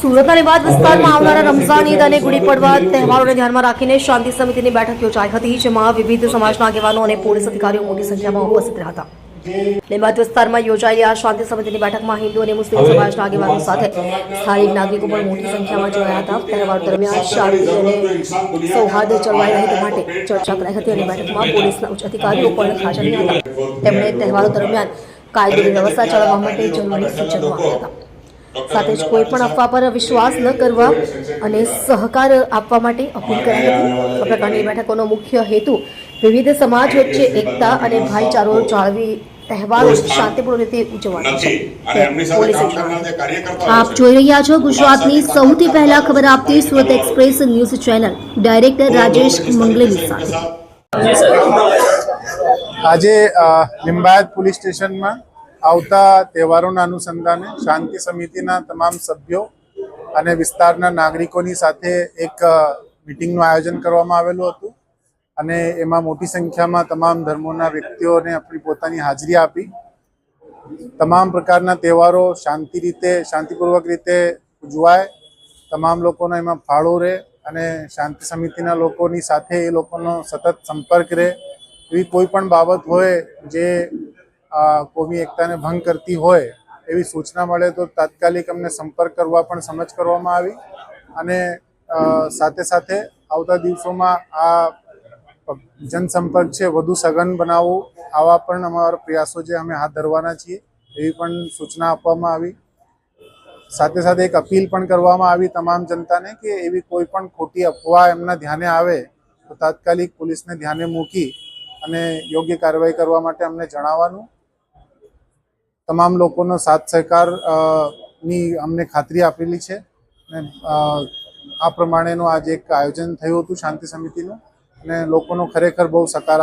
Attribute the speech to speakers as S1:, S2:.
S1: સુરતના લીંબાયત વિસ્તારમાં આવનારા રમઝાન ઈદ અને ગુડી પડવા તહેવારોને ધ્યાનમાં રાખીને શાંતિ સમિતિની બેઠક યોજાઈ હતી, જેમાં વિવિધ સમાજના આગેવાનો અને પોલીસ અધિકારીઓ મોટી સંખ્યામાં ઉપસ્થિત રહ્યા હતા. લીંબાયત વિસ્તારમાં યોજાયેલી આ શાંતિ સમિતિની બેઠકમાં હિન્દુ અને મુસ્લિમ સમાજના આગેવાનો સાથે સ્થાનિક નાગરિકો પણ મોટી સંખ્યામાં જોડાયા હતા. તહેવાર દરમિયાન શાંતિ અને સૌહાર્દ જળવાઈ રહે તે માટે ચર્ચા કરાઈ હતી અને બેઠકમાં પોલીસના ઉચ્ચ અધિકારીઓ પણ હાજર રહ્યા હતા. તેમણે તહેવારો દરમિયાન કાયદોની વ્યવસ્થા જાળવવા માટે જરૂરી સૂચનો આપ્યા હતા. સાથે જ કોઈ પણ અફવા પર વિશ્વાસ ન કરવા અને સહકાર આપવા માટે અપીલ કરાઈ હતી. આ પ્રકારની બેઠકોનો મુખ્ય હેતુ વિવિધ સમાજ વચ્ચે એકતા અને ભાઈચારો જાળવી તહેવારો શાંતિપૂર્ણ રીતે ઉજવવાનો છે. આપ જોઈ રહ્યા છો ગુજરાતની સૌથી પહેલા ખબર આપતી Surat express news channel, director Rajesh મંગલેની સાથે.
S2: આજે લીંબાયત પોલીસ સ્ટેશનમાં આવતા તહેવારોના અનુસંધાને શાંતિ સમિતિના તમામ સભ્યો અને વિસ્તારના નાગરિકોની સાથે એક મિટિંગનું આયોજન કરવામાં આવેલું હતું અને એમાં મોટી સંખ્યામાં તમામ ધર્મોના વ્યક્તિઓને આપણી પોતાની હાજરી આપી તમામ પ્રકારના તહેવારો શાંતિપૂર્વક રીતે ઉજવાય, તમામ લોકોનો એમાં ફાળો રહે અને શાંતિ સમિતિના લોકોની સાથે એ લોકોનો સતત સંપર્ક રહે. એવી કોઈ પણ બાબત હોય જે કોમી એકતાને ભંગ કરતી હોય એવી સૂચના મળે તો તાત્કાલિક અમને સંપર્ક કરવા પણ સમજ કરવામાં આવી અને સાથે સાથે આવતા દિવસોમાં આ જનસંપર્ક છે વધુ સઘન બનાવવું, આવા પણ અમારા પ્રયાસો જે અમે હાથ ધરવાના છીએ એવી પણ સૂચના આપવામાં આવી. સાથે સાથે એક અપીલ પણ કરવામાં આવી તમામ જનતાને કે એવી કોઈ પણ ખોટી અફવા એમના ધ્યાને આવે તો તાત્કાલિક પોલીસને ધ્યાને મૂકી અને યોગ્ય કાર્યવાહી કરવા માટે અમને જણાવવાનું. તમામ લોકોનો સાથ સહકાર ની અમને ખાતરી આપેલી છે અને આ પ્રમાણેનું આજે એક આયોજન થયું હતું શાંતિ સમિતિનું અને લોકોનો ખરેખર બહુ સકારાત્મક